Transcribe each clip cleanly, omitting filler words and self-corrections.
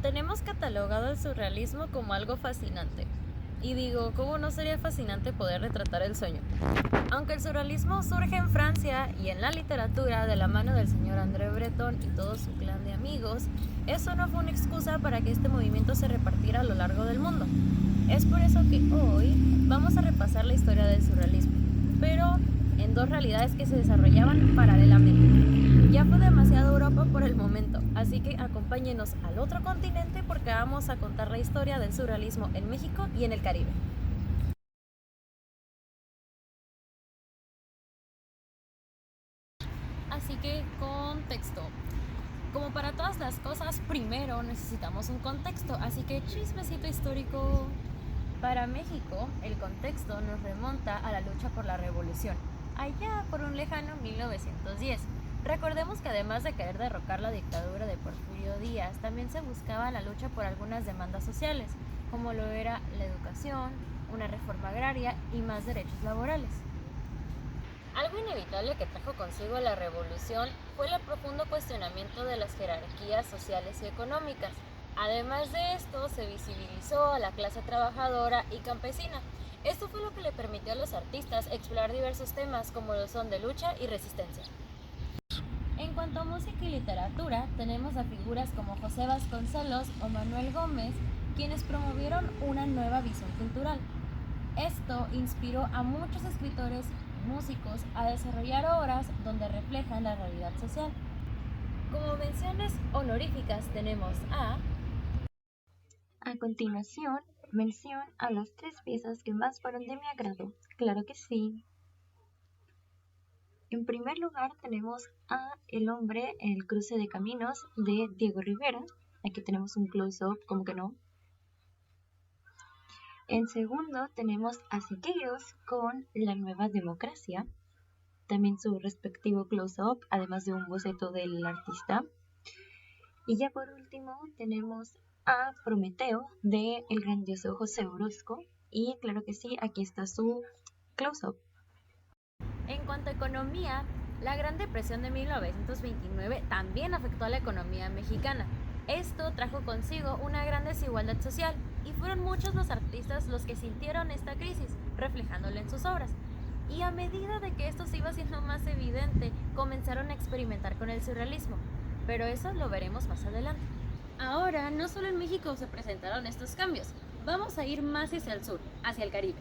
Tenemos catalogado el surrealismo como algo fascinante. Y digo, ¿cómo no sería fascinante poder retratar el sueño? Aunque el surrealismo surge en Francia y en la literatura de la mano del señor André Breton y todo su clan de amigos, eso no fue una excusa para que este movimiento se repartiera a lo largo del mundo. Es por eso que hoy vamos a repasar la historia del surrealismo, pero en dos realidades que se desarrollaban paralelamente. Ya fue demasiado Europa por el momento, así que acompáñenos al otro continente porque vamos a contar la historia del surrealismo en México y en el Caribe. Así que contexto. Como para todas las cosas, primero necesitamos un contexto, así que chismecito histórico. Para México, el contexto nos remonta a la lucha por la revolución, allá por un lejano 1910. Recordemos que además de querer derrocar la dictadura de Porfirio Díaz, también se buscaba la lucha por algunas demandas sociales, como lo era la educación, una reforma agraria y más derechos laborales. Algo inevitable que trajo consigo la revolución fue el profundo cuestionamiento de las jerarquías sociales y económicas. Además de esto, se visibilizó a la clase trabajadora y campesina. Esto fue lo que le permitió a los artistas explorar diversos temas como lo son de lucha y resistencia. En cuanto a música y literatura, tenemos a figuras como José Vasconcelos o Manuel Gómez, quienes promovieron una nueva visión cultural. Esto inspiró a muchos escritores y músicos a desarrollar obras donde reflejan la realidad social. Como menciones honoríficas tenemos A continuación, mención a las tres piezas que más fueron de mi agrado. Claro que sí. En primer lugar tenemos a El hombre, el cruce de caminos de Diego Rivera. Aquí tenemos un close-up, como que no. En segundo tenemos a Siqueiros con La nueva democracia. También su respectivo close-up, además de un boceto del artista. Y ya por último tenemos a Prometeo de el grandioso José Orozco. Y claro que sí, aquí está su close-up. En cuanto a economía, la Gran Depresión de 1929 también afectó a la economía mexicana. Esto trajo consigo una gran desigualdad social y fueron muchos los artistas los que sintieron esta crisis, reflejándola en sus obras. Y a medida de que esto se iba haciendo más evidente, comenzaron a experimentar con el surrealismo, pero eso lo veremos más adelante. Ahora, no solo en México se presentaron estos cambios, vamos a ir más hacia el sur, hacia el Caribe.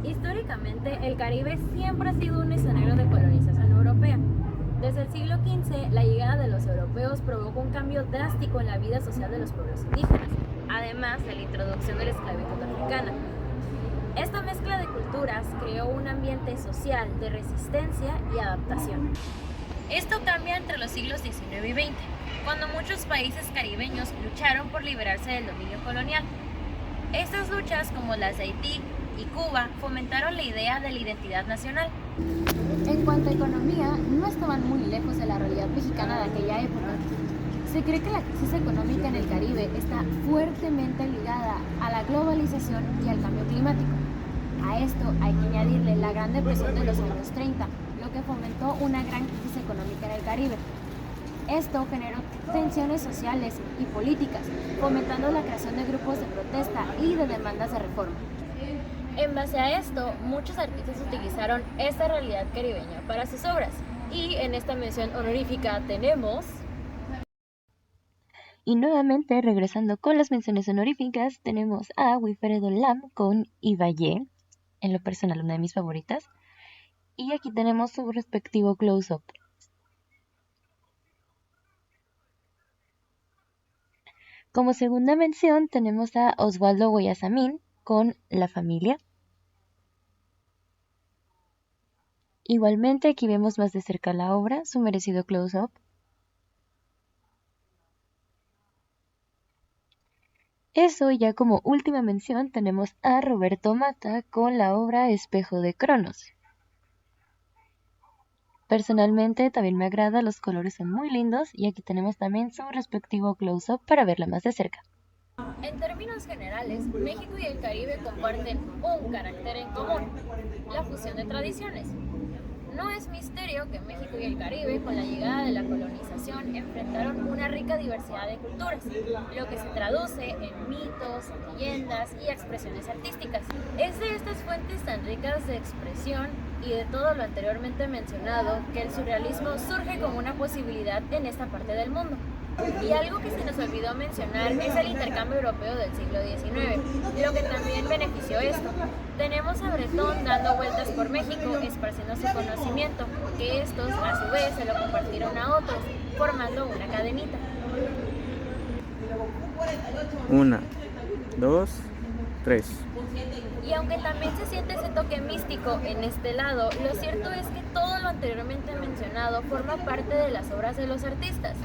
Históricamente, el Caribe siempre ha sido un escenario de colonización europea. Desde el siglo XV, la llegada de los europeos provocó un cambio drástico en la vida social de los pueblos indígenas, además de la introducción de la esclavitud africana. Esta mezcla de culturas creó un ambiente social de resistencia y adaptación. Esto cambia entre los siglos XIX y XX, cuando muchos países caribeños lucharon por liberarse del dominio colonial. Estas luchas, como las de Haití y Cuba, fomentaron la idea de la identidad nacional. En cuanto a economía, no estaban muy lejos de la realidad mexicana de aquella época. Se cree que la crisis económica en el Caribe está fuertemente ligada a la globalización y al cambio climático. A esto hay que añadirle la Gran Depresión de los años 30, lo que fomentó una gran crisis económica en el Caribe. Esto generó tensiones sociales y políticas, fomentando la creación de grupos de protesta y de demandas de reforma. En base a esto, muchos artistas utilizaron esta realidad caribeña para sus obras. Y en esta mención honorífica tenemos... Y nuevamente, regresando con las menciones honoríficas, tenemos a Wilfredo Lam con Ibaye, en lo personal una de mis favoritas. Y aquí tenemos su respectivo close-up. Como segunda mención tenemos a Osvaldo Guayasamín con La familia. Igualmente aquí vemos más de cerca la obra, su merecido close-up. Eso, ya como última mención tenemos a Roberto Mata con la obra Espejo de Cronos. Personalmente también me agrada, los colores son muy lindos y aquí tenemos también su respectivo close-up para verla más de cerca. En términos generales, México y el Caribe comparten un carácter en común, la fusión de tradiciones. No es misterio que México y el Caribe, con la llegada de la colonización, enfrentaron una rica diversidad de culturas, lo que se traduce en mitos, leyendas y expresiones artísticas. Es de estas fuentes tan ricas de expresión y de todo lo anteriormente mencionado que el surrealismo surge como una posibilidad en esta parte del mundo. Y algo que se nos olvidó mencionar es el intercambio europeo del siglo XIX, lo que también benefició esto. Tenemos a Bretón dando vueltas por México, esparciendo su conocimiento, que estos a su vez se lo compartieron a otros, formando una cadenita. Una, dos, tres. Y aunque también se siente ese toque místico en este lado, lo cierto es que todo lo anteriormente mencionado forma parte de las obras de los artistas.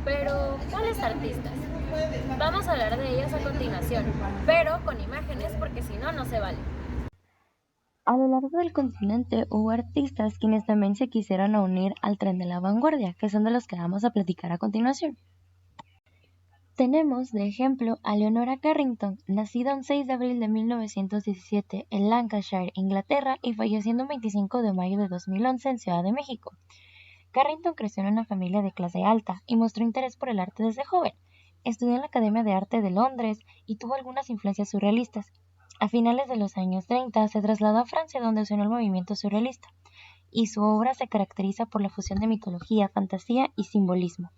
Pero, ¿cuáles artistas? Vamos a hablar de ellas a continuación, pero con imágenes porque si no, no se vale. A lo largo del continente hubo artistas quienes también se quisieron unir al tren de la vanguardia, que son de los que vamos a platicar a continuación. Tenemos de ejemplo a Leonora Carrington, nacida el 6 de abril de 1917 en Lancashire, Inglaterra, y falleciendo el 25 de mayo de 2011 en Ciudad de México. Carrington creció en una familia de clase alta y mostró interés por el arte desde joven. Estudió en la Academia de Arte de Londres y tuvo algunas influencias surrealistas. A finales de los años 30 se trasladó a Francia, donde se unió al movimiento surrealista, y su obra se caracteriza por la fusión de mitología, fantasía y simbolismo.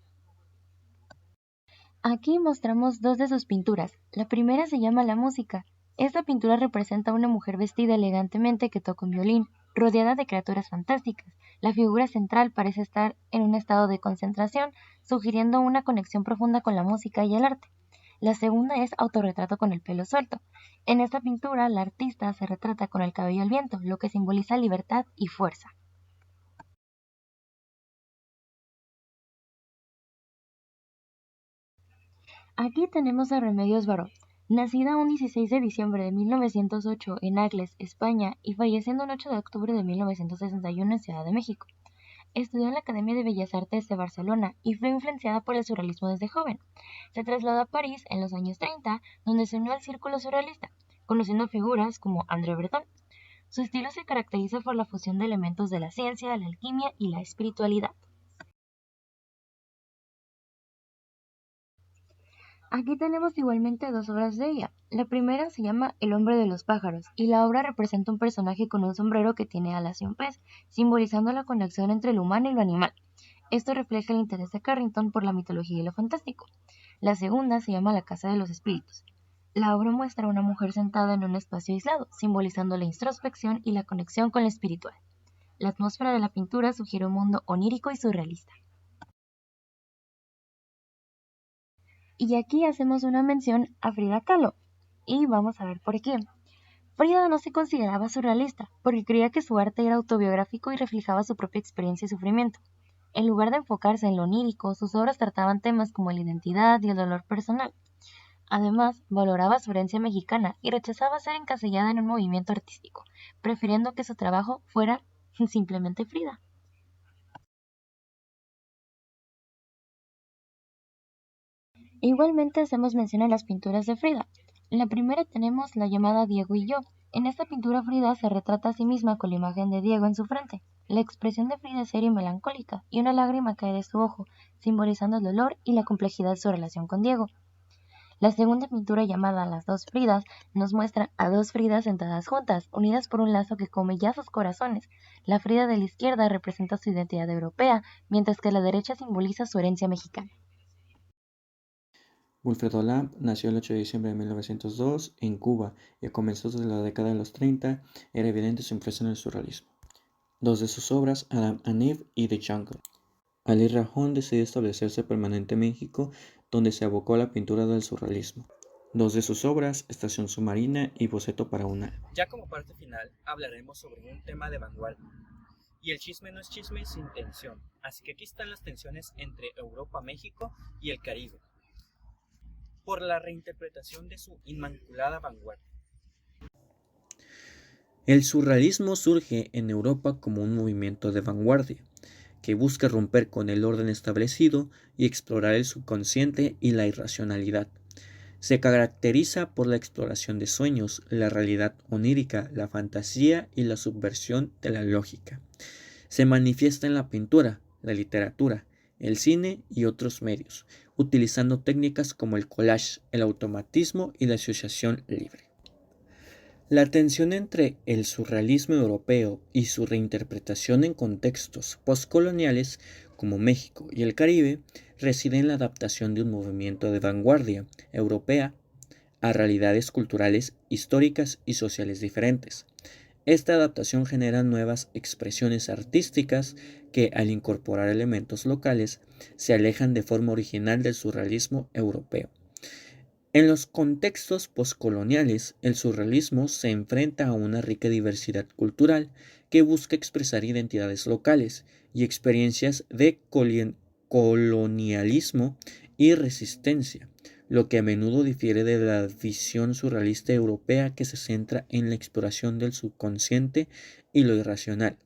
Aquí mostramos dos de sus pinturas. La primera se llama La música. Esta pintura representa a una mujer vestida elegantemente que toca un violín, rodeada de criaturas fantásticas. La figura central parece estar en un estado de concentración, sugiriendo una conexión profunda con la música y el arte. La segunda es Autorretrato con el pelo suelto. En esta pintura, la artista se retrata con el cabello al viento, lo que simboliza libertad y fuerza. Aquí tenemos a Remedios Varo, nacida un 16 de diciembre de 1908 en Agles, España, y falleciendo el 8 de octubre de 1961 en Ciudad de México. Estudió en la Academia de Bellas Artes de Barcelona y fue influenciada por el surrealismo desde joven. Se trasladó a París en los años 30, donde se unió al círculo surrealista, conociendo figuras como André Breton. Su estilo se caracteriza por la fusión de elementos de la ciencia, la alquimia y la espiritualidad. Aquí tenemos igualmente dos obras de ella. La primera se llama El hombre de los pájaros, y la obra representa un personaje con un sombrero que tiene alas y un pez, simbolizando la conexión entre lo humano y lo animal. Esto refleja el interés de Carrington por la mitología y lo fantástico. La segunda se llama La casa de los espíritus. La obra muestra a una mujer sentada en un espacio aislado, simbolizando la introspección y la conexión con lo espiritual. La atmósfera de la pintura sugiere un mundo onírico y surrealista. Y aquí hacemos una mención a Frida Kahlo, y vamos a ver por qué. Frida no se consideraba surrealista, porque creía que su arte era autobiográfico y reflejaba su propia experiencia y sufrimiento. En lugar de enfocarse en lo onírico, sus obras trataban temas como la identidad y el dolor personal. Además, valoraba su herencia mexicana y rechazaba ser encasillada en un movimiento artístico, prefiriendo que su trabajo fuera simplemente Frida. Igualmente hacemos mención a las pinturas de Frida. En la primera tenemos la llamada Diego y yo. En esta pintura Frida se retrata a sí misma con la imagen de Diego en su frente. La expresión de Frida es seria y melancólica, y una lágrima cae de su ojo, simbolizando el dolor y la complejidad de su relación con Diego. La segunda pintura, llamada Las dos Fridas, nos muestra a dos Fridas sentadas juntas, unidas por un lazo que come ya sus corazones. La Frida de la izquierda representa su identidad europea, mientras que la derecha simboliza su herencia mexicana. Wilfredo Lamp nació el 8 de diciembre de 1902 en Cuba y a comienzos de la década de los 30 era evidente su influencia en el surrealismo. Dos de sus obras, Adam and Eve y The Jungle. Ali Rajón decidió establecerse permanente en México, donde se abocó a la pintura del surrealismo. Dos de sus obras, Estación Submarina y Boceto para un alma. Ya como parte final hablaremos sobre un tema de vanguardia. Y el chisme no es chisme sin tensión, así que aquí están las tensiones entre Europa, México y el Caribe, por la reinterpretación de su inmaculada vanguardia. El surrealismo surge en Europa como un movimiento de vanguardia, que busca romper con el orden establecido y explorar el subconsciente y la irracionalidad. Se caracteriza por la exploración de sueños, la realidad onírica, la fantasía y la subversión de la lógica. Se manifiesta en la pintura, la literatura, el cine y otros medios, utilizando técnicas como el collage, el automatismo y la asociación libre. La tensión entre el surrealismo europeo y su reinterpretación en contextos postcoloniales como México y el Caribe reside en la adaptación de un movimiento de vanguardia europea a realidades culturales, históricas y sociales diferentes. Esta adaptación genera nuevas expresiones artísticas que, al incorporar elementos locales, se alejan de forma original del surrealismo europeo. En los contextos postcoloniales, el surrealismo se enfrenta a una rica diversidad cultural que busca expresar identidades locales y experiencias de colonialismo y resistencia, lo que a menudo difiere de la visión surrealista europea que se centra en la exploración del subconsciente y lo irracional.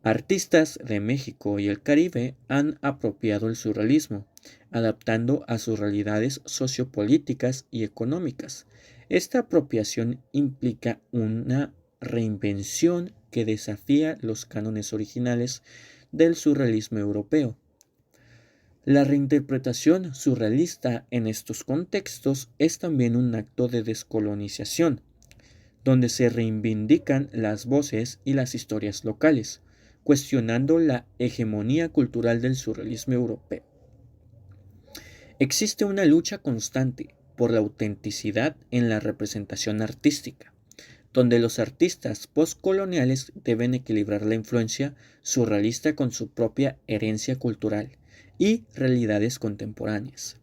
Artistas de México y el Caribe han apropiado el surrealismo, adaptando a sus realidades sociopolíticas y económicas. Esta apropiación implica una reinvención que desafía los cánones originales del surrealismo europeo. La reinterpretación surrealista en estos contextos es también un acto de descolonización, donde se reivindican las voces y las historias locales, cuestionando la hegemonía cultural del surrealismo europeo. Existe una lucha constante por la autenticidad en la representación artística, donde los artistas postcoloniales deben equilibrar la influencia surrealista con su propia herencia cultural y realidades contemporáneas.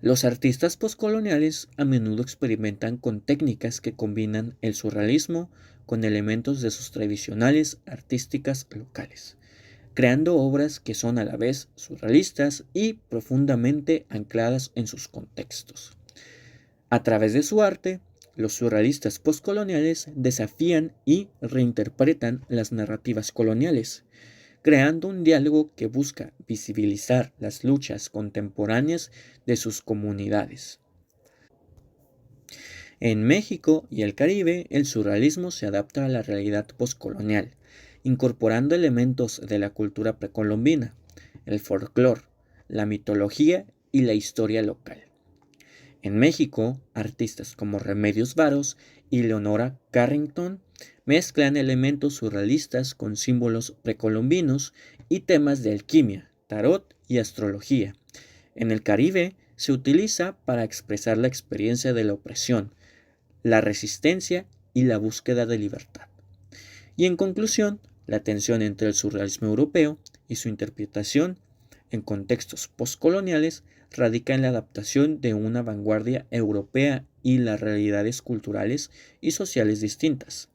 Los artistas postcoloniales a menudo experimentan con técnicas que combinan el surrealismo con elementos de sus tradicionales artísticas locales, creando obras que son a la vez surrealistas y profundamente ancladas en sus contextos. A través de su arte, los surrealistas postcoloniales desafían y reinterpretan las narrativas coloniales, creando un diálogo que busca visibilizar las luchas contemporáneas de sus comunidades. En México y el Caribe, el surrealismo se adapta a la realidad postcolonial, incorporando elementos de la cultura precolombina, el folclore, la mitología y la historia local. En México, artistas como Remedios Varos y Leonora Carrington mezclan elementos surrealistas con símbolos precolombinos y temas de alquimia, tarot y astrología. En el Caribe se utiliza para expresar la experiencia de la opresión, la resistencia y la búsqueda de libertad. Y en conclusión, la tensión entre el surrealismo europeo y su interpretación en contextos postcoloniales radica en la adaptación de una vanguardia europea y las realidades culturales y sociales distintas,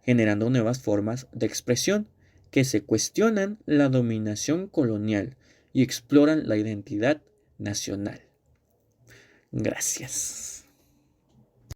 generando nuevas formas de expresión que se cuestionan la dominación colonial y exploran la identidad nacional. Gracias.